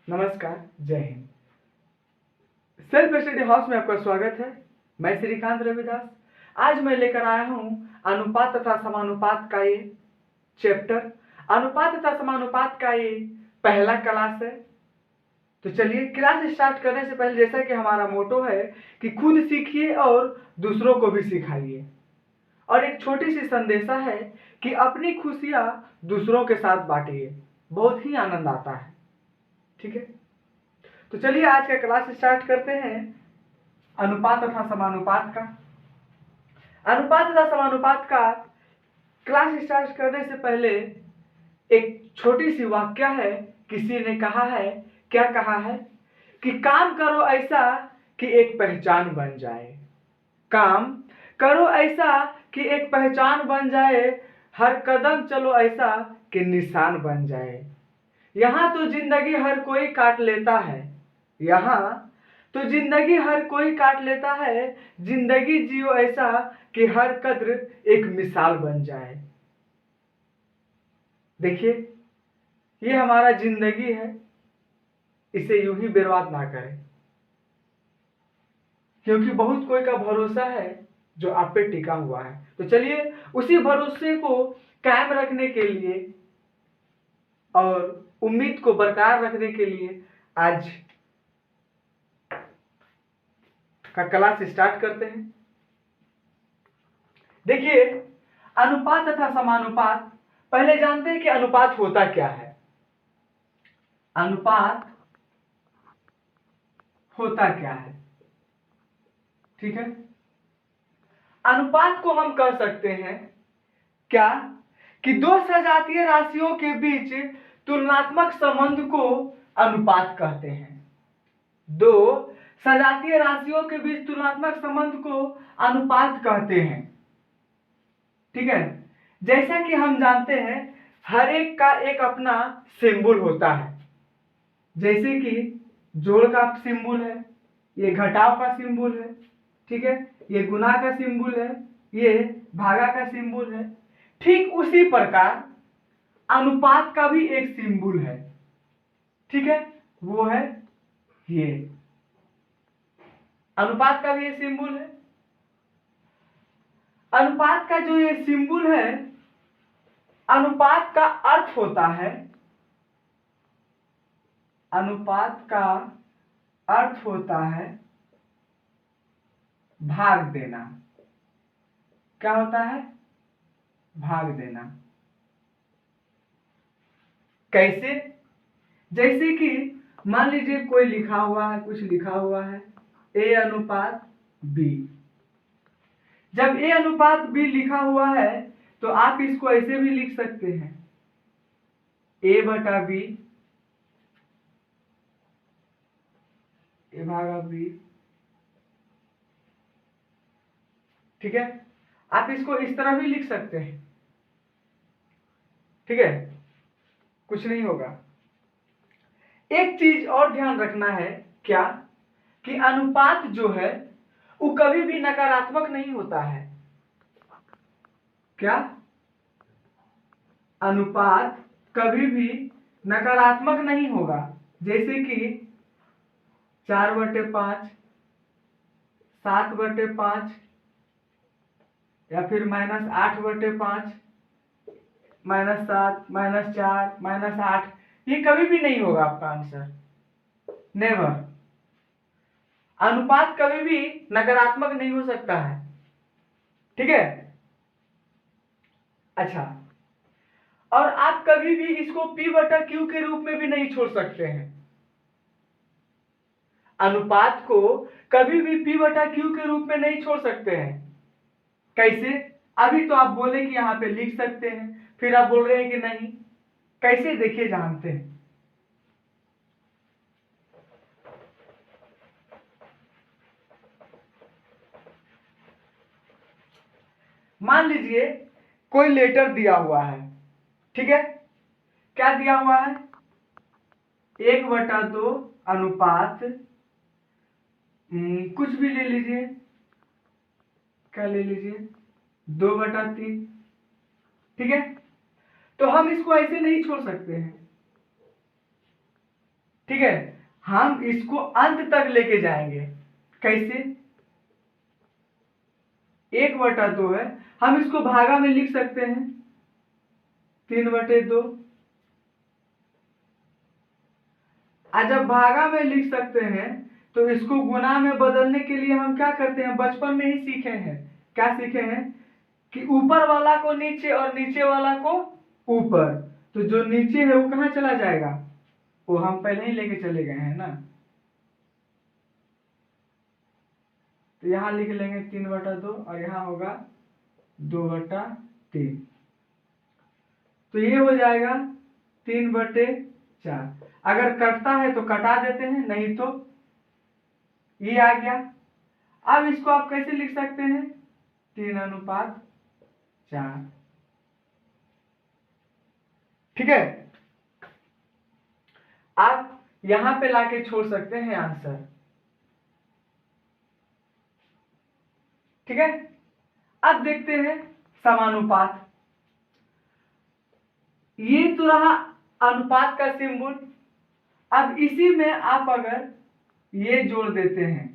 नमस्कार, जय Hind. Self study house में आपका स्वागत है। मैं श्रीकांत रविदास। आज मैं लेकर आया हूं अनुपात तथा समानुपात का ये चैप्टर। अनुपात तथा समानुपात का ये पहला क्लास है। तो चलिए क्लास स्टार्ट करने से पहले, जैसा कि हमारा मोटो है कि खुद सीखिए और दूसरों को भी सिखाइए, और एक छोटी सी संदेशा है कि अपनी खुशियां दूसरों के साथ बांटिए, बहुत ही आनंद आता है। ठीक है, तो चलिए आज का क्लास स्टार्ट करते हैं अनुपात तथा समानुपात का। अनुपात तथा समानुपात का क्लास स्टार्ट करने से पहले एक छोटी सी वाक्य है। किसी ने कहा है, क्या कहा है कि काम करो ऐसा कि एक पहचान बन जाए। काम करो ऐसा कि एक पहचान बन जाए, हर कदम चलो ऐसा कि निशान बन जाए। यहाँ तो जिंदगी हर कोई काट लेता है, यहाँ तो जिंदगी हर कोई काट लेता है। जिंदगी जियो ऐसा कि हर कद्र एक मिसाल बन जाए। देखिए, ये हमारा जिंदगी है, इसे यूं ही बर्बाद ना करें, क्योंकि बहुत कोई का भरोसा है जो आप पे टिका हुआ है। तो चलिए उसी भरोसे को कायम रखने के लिए और उम्मीद को बरकरार रखने के लिए आज का क्लास स्टार्ट करते हैं। देखिए, अनुपात तथा समानुपात, पहले जानते हैं कि अनुपात होता क्या है। अनुपात होता क्या है, ठीक है। अनुपात को हम कह सकते हैं क्या कि दो सजातीय राशियों के बीच तुलनात्मक संबंध को अनुपात कहते हैं। दो सजातीय राशियों के बीच तुलनात्मक संबंध को अनुपात कहते हैं, ठीक है। जैसा कि हम जानते हैं, हर एक का एक अपना सिंबल होता है। जैसे कि जोड़ का सिंबल है, ये घटाव का सिंबल है, ठीक है, ये गुना का सिंबल है, ये भागा का सिंबल है। ठीक उसी प्रकार अनुपात का भी एक सिंबल है, ठीक है, वो है ये। अनुपात का भी ये सिंबल है। अनुपात का जो ये सिंबल है, अनुपात का अर्थ होता है, अनुपात का अर्थ होता है भाग देना। क्या होता है? भाग देना। कैसे? जैसे कि मान लीजिए कोई लिखा हुआ है, कुछ लिखा हुआ है a अनुपात b। जब a अनुपात b लिखा हुआ है तो आप इसको ऐसे भी लिख सकते हैं, a बटा b, a भागा b, ठीक है। आप इसको इस तरह भी लिख सकते हैं, ठीक है, कुछ नहीं होगा। एक चीज और ध्यान रखना है, क्या कि अनुपात जो है वो कभी भी नकारात्मक नहीं होता है। क्या? अनुपात कभी भी नकारात्मक नहीं होगा। जैसे कि 4/5, 7/5, या फिर -8/5, -7, -4, -8, ये कभी भी नहीं होगा आपका आंसर, नेवर। अनुपात कभी भी नकारात्मक नहीं हो सकता है, ठीक है। अच्छा, और आप कभी भी इसको P/Q के रूप में भी नहीं छोड़ सकते हैं। अनुपात को कभी भी P/Q के रूप में नहीं छोड़ सकते हैं। कैसे? अभी तो आप बोले कि यहां पे लिख सकते हैं, फिर आप बोल रहे हैं कि नहीं। कैसे? देखिए, जानते हैं। मान लीजिए कोई लेटर दिया हुआ है, ठीक है। क्या दिया हुआ है? 1/2 अनुपात कुछ भी ले लीजिए। क्या ले लीजिए? 2/3, ठीक है। तो हम इसको ऐसे नहीं छोड़ सकते हैं। ठीक है, हम इसको अंत तक लेके जाएंगे। कैसे? 1/2 है, हम इसको भागा में लिख सकते हैं 3/2। जब भागा में लिख सकते हैं तो इसको गुना में बदलने के लिए हम क्या करते हैं, बचपन में ही सीखे हैं। क्या सीखे हैं कि ऊपर वाला को नीचे और नीचे वाला को ऊपर। तो जो नीचे है वो कहाँ चला जाएगा, वो हम पहले ही लेके चले गए हैं ना। तो यहां लिख लेंगे 3/2 और यहां होगा 2/3। तो ये हो जाएगा 3/4। अगर कटता है तो कटा देते हैं, नहीं तो ये आ गया। अब इसको आप कैसे लिख सकते हैं, 3:4। ठीक है, आप यहां पे लाके छोड़ सकते हैं आंसर। ठीक है, अब देखते हैं समानुपात। ये तो रहा अनुपात का सिंबल। अब इसी में आप अगर ये जोड़ देते हैं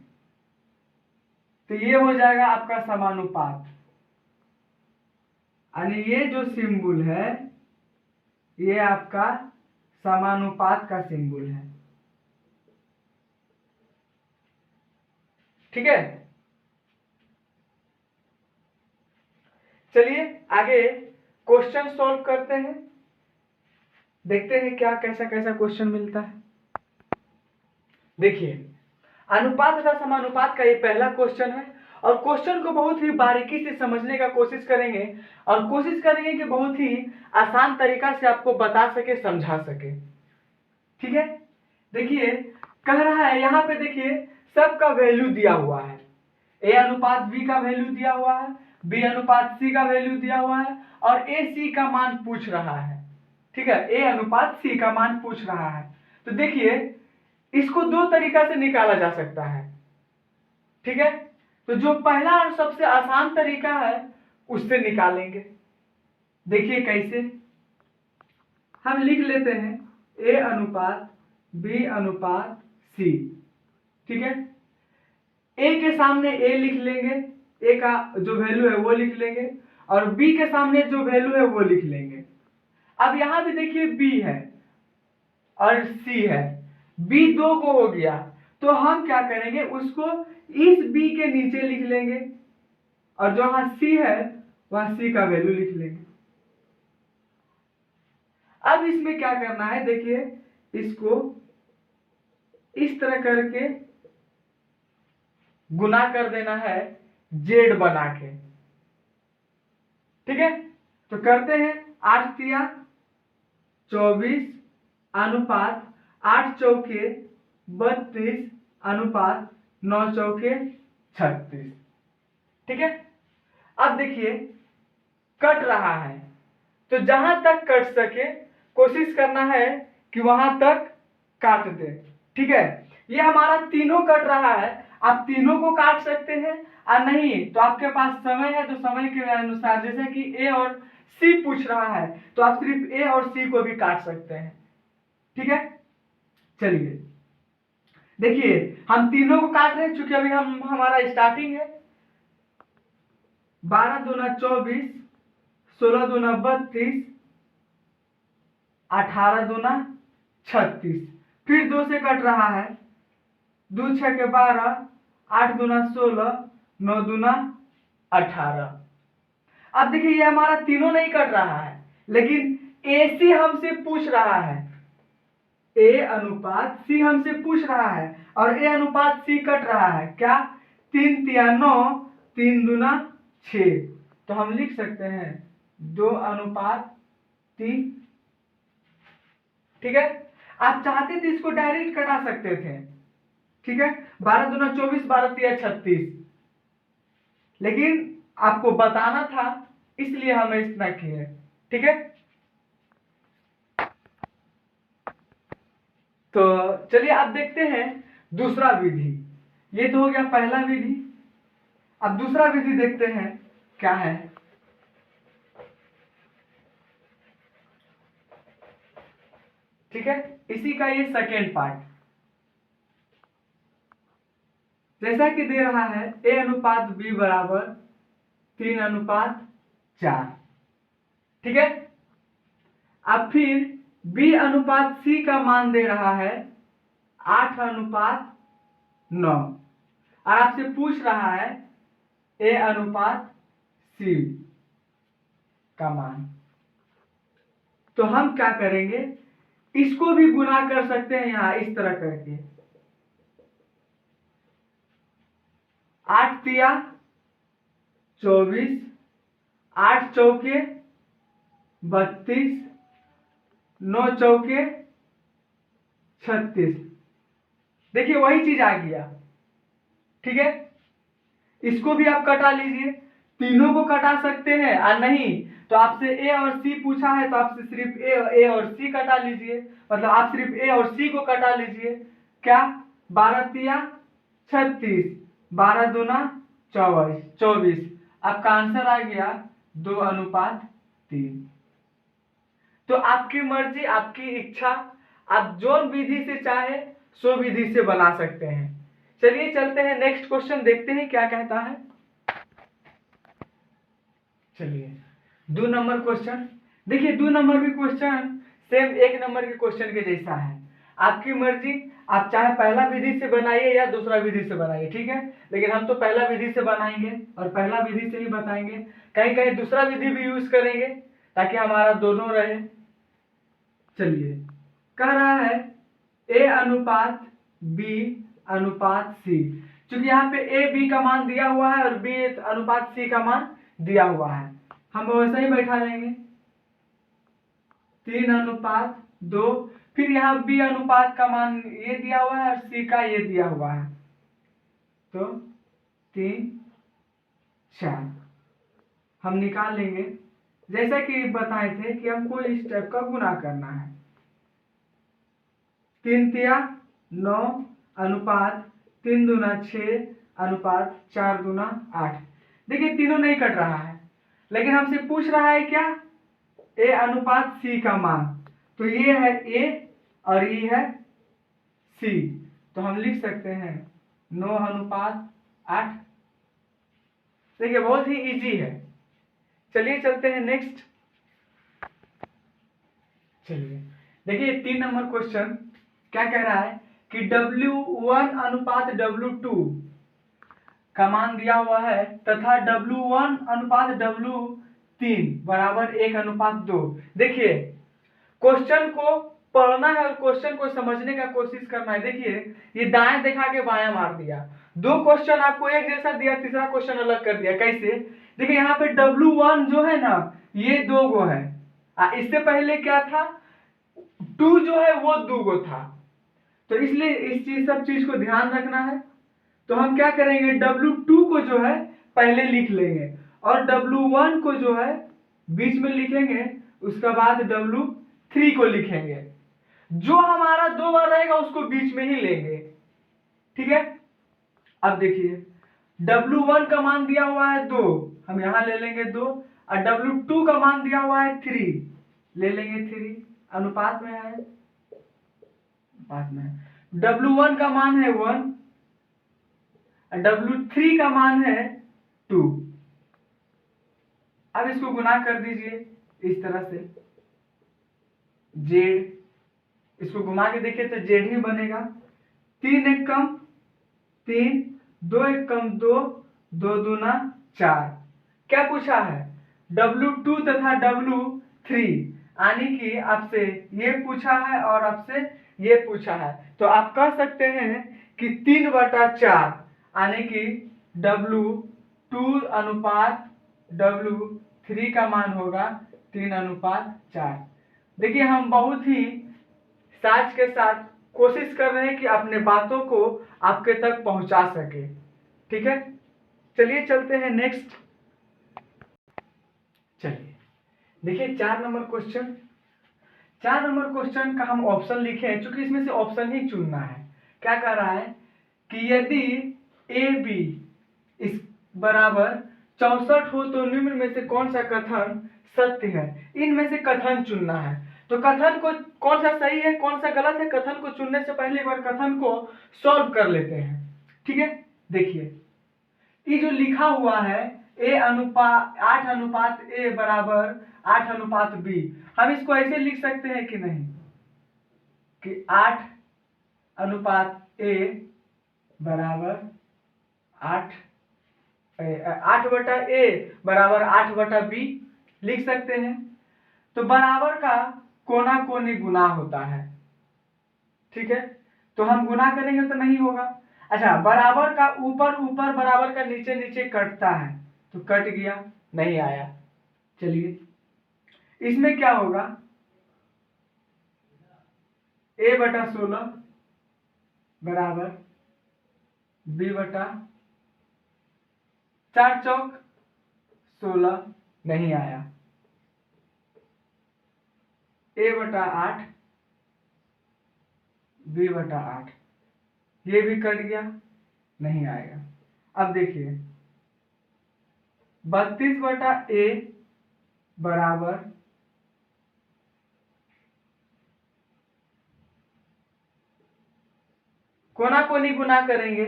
तो ये हो जाएगा आपका समानुपात। यानी ये जो सिंबल है ये आपका समानुपात का सिंबल है। ठीक है, चलिए आगे क्वेश्चन सॉल्व करते हैं, देखते हैं क्या कैसा कैसा क्वेश्चन मिलता है। देखिए, अनुपात तथा समानुपात का ये पहला क्वेश्चन है और क्वेश्चन को बहुत ही बारीकी से समझने का कोशिश करेंगे और कोशिश करेंगे कि बहुत ही आसान तरीका से आपको बता सके, समझा सके। ठीक है, देखिए कह रहा है यहाँ पे, देखिए सबका वैल्यू दिया हुआ है। A/B का वैल्यू दिया हुआ है, B/C का वैल्यू दिया हुआ है और AC का मान पूछ रहा है। ठीक है, A/C का मान पूछ रहा है। तो देखिए इसको दो तरीका से निकाला जा सकता है। ठीक है, तो जो पहला और सबसे आसान तरीका है उससे निकालेंगे। देखिए कैसे, हम लिख लेते हैं A/B/C। ठीक है, A के सामने A लिख लेंगे, A का जो वैल्यू है वो लिख लेंगे और B के सामने जो वैल्यू है वो लिख लेंगे। अब यहां भी देखिए B है और C है, B 2 को हो गया तो हम क्या करेंगे, उसको इस B के नीचे लिख लेंगे और जहां C है वहां C का वैल्यू लिख लेंगे। अब इसमें क्या करना है, देखिए इसको इस तरह करके गुना कर देना है Z बना के। ठीक है, तो करते हैं 8×3 = 24 अनुपात 8×4 = 32 अनुपात 9×4 = 36। ठीक है, अब देखिए कट रहा है तो जहां तक कट सके कोशिश करना है कि वहां तक काट दे। ठीक है, ये हमारा तीनों कट रहा है, आप तीनों को काट सकते हैं और नहीं तो आपके पास समय है तो समय के अनुसार, जैसे कि A और C पूछ रहा है तो आप सिर्फ A और C को भी काट सकते हैं। ठीक है, चलिए देखिए हम तीनों को काट रहे हैं चूंकि अभी हमारा स्टार्टिंग है। 12×2 = 24, 16×2 = 32, 18×2 = 36। फिर 2 से कट रहा है, 2×6 = 12, 8×2 = 16, 9×2 = 18। अब देखिए ये हमारा तीनों नहीं कट रहा है लेकिन AC हमसे पूछ रहा है, A/C हमसे पूछ रहा है और A/C कट रहा है। क्या, 3×3 = 9, 3×2 = 6। तो हम लिख सकते हैं 2:3। ठीक है, आप चाहते थे इसको डायरेक्ट कटा सकते थे। ठीक है, 12×2 = 24, 12×3 = 36, लेकिन आपको बताना था इसलिए हमें इतना किए। ठीक है, तो चलिए अब देखते हैं दूसरा विधि। ये तो हो गया पहला विधि, अब दूसरा विधि देखते हैं क्या है। ठीक है, इसी का ये सेकेंड पार्ट। जैसा कि दे रहा है A अनुपात B बराबर 3:4, ठीक है। अब फिर B अनुपात C का मान दे रहा है 8:9 और आपसे पूछ रहा है A अनुपात C का मान। तो हम क्या करेंगे, इसको भी गुना कर सकते हैं यहां इस तरह करके, 8 तिया 24, 8 चौके 32, 9 चौके 36। देखिए वही चीज आ गया, ठीक है। इसको भी आप कटा लीजिए, तीनों को कटा सकते हैं और नहीं तो आपसे ए और सी पूछा है तो आपसे सिर्फ ए और सी कटा लीजिए, मतलब आप सिर्फ ए और सी को कटा लीजिए। क्या, 12 तिया 36, 12 दूना 24। आपका आंसर आ गया 2:3। तो आपकी मर्जी, आपकी इच्छा, आप जो विधि से चाहे सो विधि से बना सकते हैं। चलिए चलते हैं नेक्स्ट क्वेश्चन, देखते हैं क्या कहता है। चलिए 2 नंबर क्वेश्चन, देखिए 2 नंबर भी क्वेश्चन सेम 1 नंबर के क्वेश्चन के जैसा है। आपकी मर्जी, आप चाहे पहला विधि से बनाइए या दूसरा विधि से बनाइए, ठीक है। लेकिन हम तो पहला विधि से बनाएंगे और पहला विधि से ही बताएंगे, कहीं कहीं दूसरा विधि भी यूज करेंगे ताकि हमारा दोनों रहे। चलिए कह रहा है A अनुपात B अनुपात C, क्योंकि यहाँ पे A B का मान दिया हुआ है और B अनुपात C का मान दिया हुआ है, हम वैसा ही बैठा लेंगे 3:2। फिर यहाँ B अनुपात का मान ये दिया हुआ है और C का ये दिया हुआ है, तो 3 4 हम निकाल लेंगे। जैसा कि बताए थे कि हमको इस टाइप का गुना करना है, 3 तिया 9 अनुपात 3 दूना 6 अनुपात 4 दूना 8। देखिए तीनों नहीं कट रहा है, लेकिन हमसे पूछ रहा है क्या, A अनुपात C का मान। तो ये है A और ये है C, तो हम लिख सकते हैं 9:8। देखिए बहुत ही इजी है। चलिए चलते हैं नेक्स्ट। चलिए देखिए 3 नंबर क्वेश्चन क्या कह रहा है कि W1 अनुपात W2 का मान दिया हुआ है तथा W1 अनुपात W3 बराबर 1:2। देखिए क्वेश्चन को पढ़ना है और क्वेश्चन को समझने का कोशिश करना है। देखिए ये दाएं दिखा के बायां मार दिया, 2 क्वेश्चन आपको एक जैसा दिया, तीसरा क्वेश्चन अलग कर दिया। कैसे, देखिए यहाँ पे W1 जो है ना ये 2 गो है, इससे पहले क्या था 2 जो है वो 2 गो था, तो इसलिए इस चीज सब चीज को ध्यान रखना है। तो हम क्या करेंगे, W2 को जो है पहले लिख लेंगे और W1 को जो है बीच में लिखेंगे, उसके बाद W3 को लिखेंगे, जो हमारा 2 बार रहेगा उसको बीच में ही लेंगे, ठीक है। अब देखिए W1 का मान दिया हुआ है 2, हम यहां ले लेंगे 2 और W2 का मान दिया हुआ है 3, ले लेंगे 3, अनुपात में है, अनुपात में है। W1 का मान है 1, W3 का मान है 2। अब इसको गुना कर दीजिए इस तरह से, Z, इसको घुमा के देखिए तो Z ही बनेगा। 3 एक कम 3, 2 एक कम 2, 2 दूना 4। क्या पूछा है, W2 तथा W3, यानी कि आपसे ये पूछा है और आपसे ये पूछा है, तो आप कह सकते हैं कि 3/4, यानी कि W2 अनुपात W3 का मान होगा 3:4। देखिए हम बहुत ही साज के साथ कोशिश कर रहे हैं कि अपने बातों को आपके तक पहुंचा सके, ठीक है। चलिए चलते हैं नेक्स्ट। चलिए देखिए 4 नंबर क्वेश्चन, 4 नंबर क्वेश्चन का हम ऑप्शन लिखे हैं, क्योंकि इसमें से ऑप्शन ही चुनना है। क्या कह रहा है कि यदि ए बी इस बराबर 64 हो तो निम्न में से कौन सा कथन सत्य है। इनमें से कथन चुनना है, तो कथन को कौन सा सही है कौन सा गलत है, कथन को चुनने से पहले एक बार कथन को सॉल्व कर लेते हैं, ठीक है। देखिए ये जो लिखा हुआ है ए अनुपात 8:A बराबर 8:B, हम इसको ऐसे लिख सकते हैं कि नहीं कि 8:A बराबर 8/A बराबर 8/B लिख सकते हैं। तो बराबर का कोना कोनी गुना होता है, ठीक है, तो हम गुना करेंगे तो नहीं होगा। अच्छा, बराबर का ऊपर ऊपर बराबर का नीचे नीचे कटता है, तो कट गया, नहीं आया। चलिए इसमें क्या होगा, A/16 बराबर B/4 चौक 16, नहीं आया। A/8 B/8, ये भी कट गया, नहीं आएगा। अब देखिए 32/A बराबर कोना कोनी गुना करेंगे,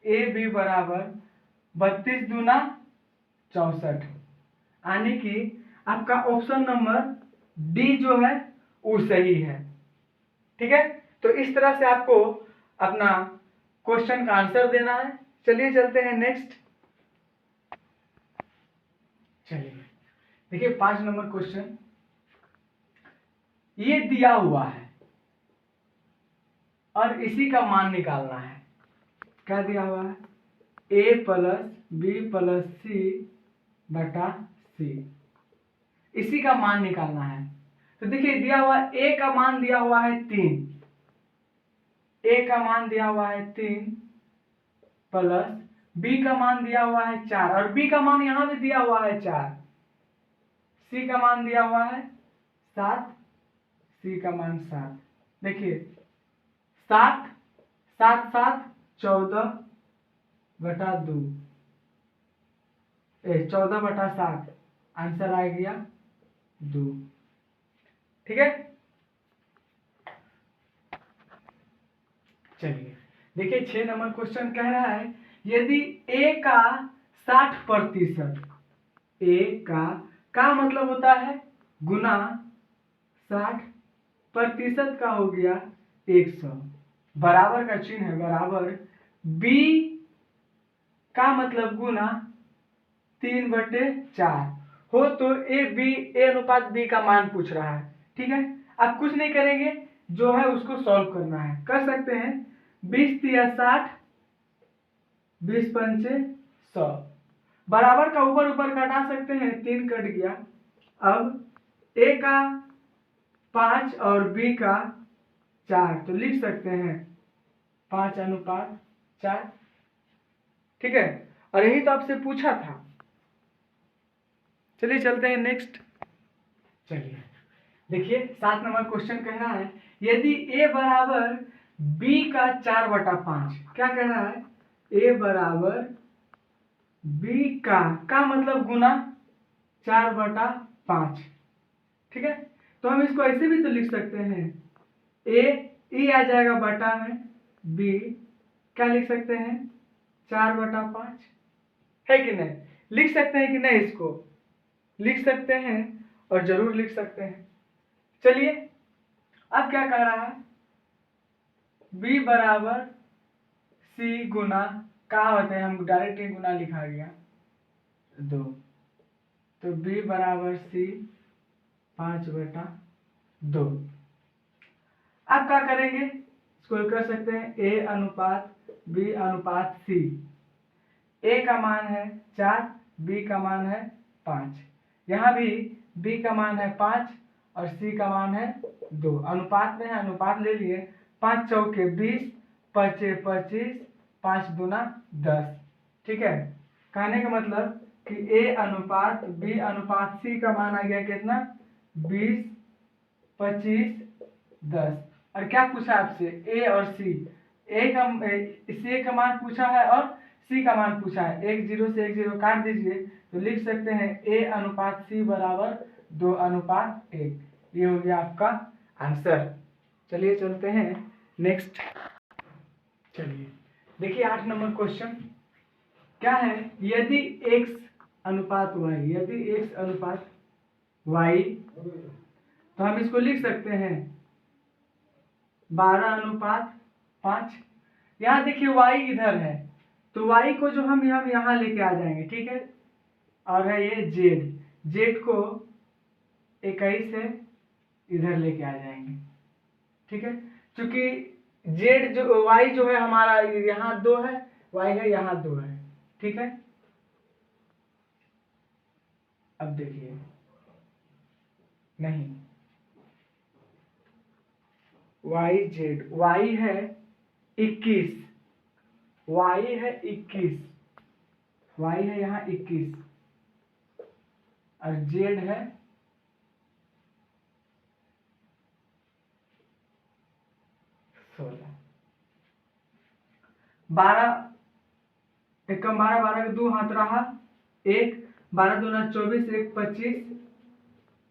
AB बराबर 32 दूना 64, यानी कि आपका ऑप्शन नंबर डी जो है वो सही है। ठीक है, तो इस तरह से आपको अपना क्वेश्चन का आंसर देना है। चलिए चलते हैं नेक्स्ट। चलिए देखिए 5 नंबर क्वेश्चन, ये दिया हुआ है और इसी का मान निकालना है। क्या दिया हुआ है, A + B + C/C, इसी का मान निकालना है। तो देखिए दिया हुआ A का मान दिया हुआ है 3, A का मान दिया हुआ है 3 प्लस B का मान दिया हुआ है 4, और B का मान यहां भी दिया हुआ है 4, C का मान दिया हुआ है 7, C का मान 7। देखिए 7 7 7 14/2, 14/7, आंसर आ गया 2। ठीक है, चलिए देखिए 6 नंबर क्वेश्चन कह रहा है यदि A का 60%, A का मतलब होता है गुना 60% का हो गया 100, बराबर का चिन्ह है बराबर, B का मतलब गुना 3/4 हो, तो A अनुपात B का मान पूछ रहा है। ठीक है, अब कुछ नहीं करेंगे, जो है उसको सॉल्व करना है। कर सकते हैं 20 × 60, 20 × 100, बराबर का ऊपर ऊपर घटा सकते हैं, 3 कट गया। अब A का 5 और B का 4, तो लिख सकते हैं 5:4। ठीक है, और यही तो आपसे पूछा था। चलिए चलते हैं नेक्स्ट। चलिए देखिए 7 नंबर क्वेश्चन कह रहा है यदि A बराबर B का 4/5, क्या कह रहा है, A बराबर B का मतलब गुना 4/5। ठीक है, तो हम इसको ऐसे भी तो लिख सकते हैं, ए आ जाएगा बटा में, B क्या लिख सकते हैं 4/5, है कि नहीं, लिख सकते हैं कि नहीं, इसको लिख सकते हैं और जरूर लिख सकते हैं। चलिए अब क्या कह रहा है, B बराबर C गुना, कहा होते हैं हम डायरेक्ट ही गुना लिखा गया 2, तो B बराबर C 5/2। अब क्या करेंगे, इसको कर सकते हैं A अनुपात B अनुपात C। A का मान है 4, B का मान है 5, यहाँ भी B का मान है 5 और C का मान है 2, अनुपात में है, अनुपात ले लिए, 5 चौके 20, 5 25, 5 दूना 10। ठीक है, कहने का मतलब कि A अनुपात B अनुपात C का मान आ गया कितना, 20, 25, 10। और क्या पूछा आपसे, A और C, C का मान पूछा है और C का मान पूछा है, 1 0 से 1 0 काट दीजिए, तो लिख सकते हैं A अनुपात C बराबर 2:1। ये हो गया आपका आंसर। चलिए चलते हैं नेक्स्ट। चलिए देखिए 8 नंबर क्वेश्चन क्या है, यदि x अनुपात y, यदि x अनुपात y, तो हम इसको लिख सकते हैं 12:5। यहाँ देखिए y इधर है, तो y को जो हम यहाँ लेके आ जाएंगे, ठीक है। और है ये z को 21 से इधर लेके आ जाएंगे, ठीक है। क्योंकि z जो y जो है हमारा यहाँ 2 है, y है यहाँ 2 है, ठीक है। अब देखिए नहीं, y है 21, y है 21, y है यहाँ 21 और z है 16। 12 एकम 12, 12 के 2 हाथ रहा 1, 12 दूना 24, 1 25,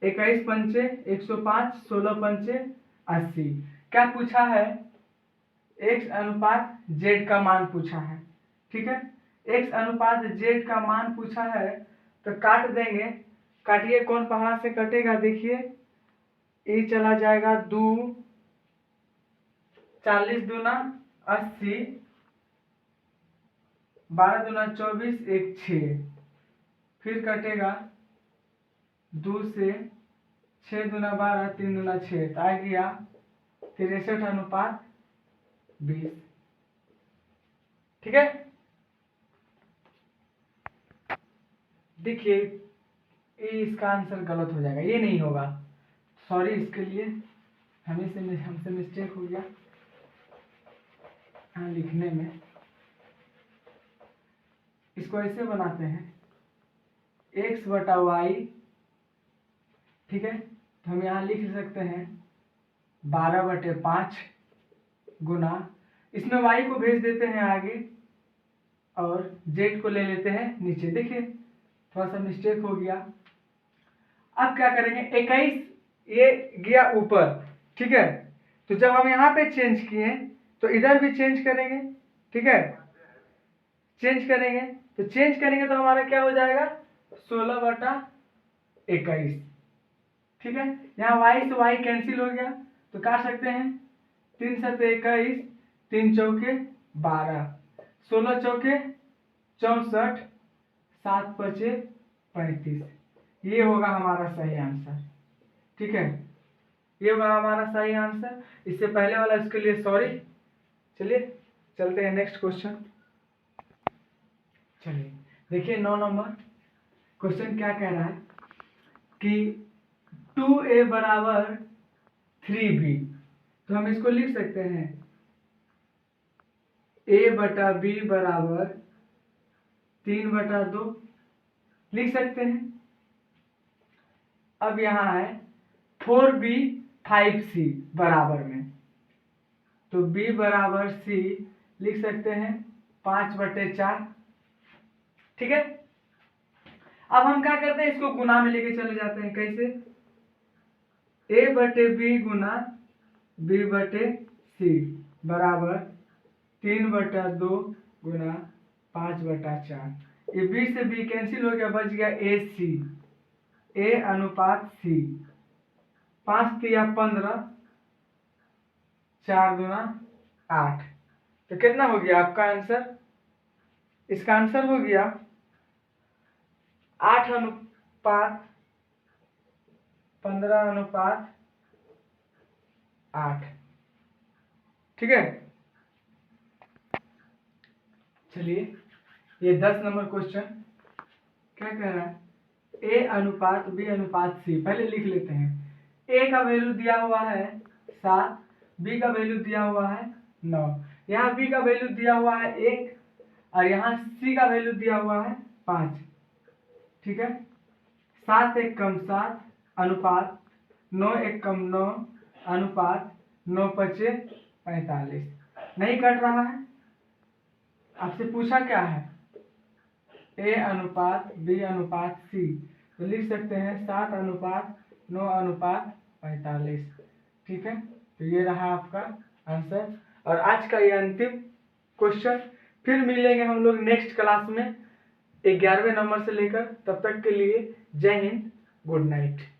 21 पंचे 105, 16 पंचे 80। क्या पूछा है, x अनुपात z का मान पूछा है, ठीक है। x अनुपात z का मान पूछा है तो काट देंगे, काटिए, कौन पहाड़ से कटेगा, देखिए ये चला जाएगा 2, 40 दूना 80, 12 दूना 24, 1 6, फिर कटेगा 2 से 6 दूना 12, 3 दूना 6, तो आ गया 63:20, ठीक है। देखिए इसका आंसर गलत हो जाएगा, ये नहीं होगा, सॉरी इसके लिए, हमसे मिस्टेक हो गया हाँ लिखने में। इसको ऐसे बनाते हैं x बटा y, ठीक है। तो हम यहाँ लिख सकते हैं 12/5 गुना, इसमें y को भेज देते हैं आगे और z को ले लेते हैं नीचे। देखिए थोड़ा सा मिस्टेक हो गया। अब क्या करेंगे, 21 ये गया ऊपर, ठीक है। तो जब हम यहाँ पे चेंज किए तो इधर भी चेंज करेंगे, ठीक है। चेंज करेंगे तो हमारा क्या हो जाएगा 16/21, ठीक है। यहाँ y से y कैंसिल हो गया तो काट सकते हैं, 3 7 21, 3 चौके 12, 16 चौके 64, 7 पचे 35। ये होगा हमारा सही आंसर, ठीक है। ये होगा हमारा सही आंसर। इससे पहले वाला इसके लिए सॉरी। चलिए चलते हैं नेक्स्ट क्वेश्चन। चलिए देखिए 9 नंबर क्वेश्चन क्या कह रहा है कि 2a बराबर 3b, तो हम इसको लिख सकते हैं a बटा b बराबर 3/2 लिख सकते हैं। अब यहाँ है 4b 5c बराबर में, तो b बराबर c लिख सकते हैं 5/4, ठीक है। अब हम क्या करते हैं, इसको गुना में लेके चले जाते हैं। कैसे, a बटे b गुना b बटे c बराबर 3/2 गुना 5/4। ये b से b कैंसिल हो गया, बच गया a अनुपात c, 5 तिया 15, 4 दूना 8। तो कितना हो गया आपका आंसर, इसका आंसर हो गया 8:15:8, ठीक है। चलिए ये 10 नंबर क्वेश्चन क्या कह रहा है, a अनुपात b अनुपात c, पहले लिख लेते हैं। a का वैल्यू दिया हुआ है 7, b का वैल्यू दिया हुआ है 9, यहाँ b का वैल्यू दिया हुआ है 1 और यहाँ c का वैल्यू दिया हुआ है 5, ठीक है। 7 1 कम 7 अनुपात 9 1 कम 9 अनुपात 9 पचे 45। नहीं कट रहा है, आपसे पूछा क्या है, a अनुपात b अनुपात c, तो लिख सकते हैं 7:9:45, ठीक है। तो ये रहा आपका आंसर और आज का ये अंतिम क्वेश्चन। फिर मिलेंगे हम लोग नेक्स्ट क्लास में 11वें नंबर से लेकर। तब तक के लिए जय हिंद, गुड नाइट।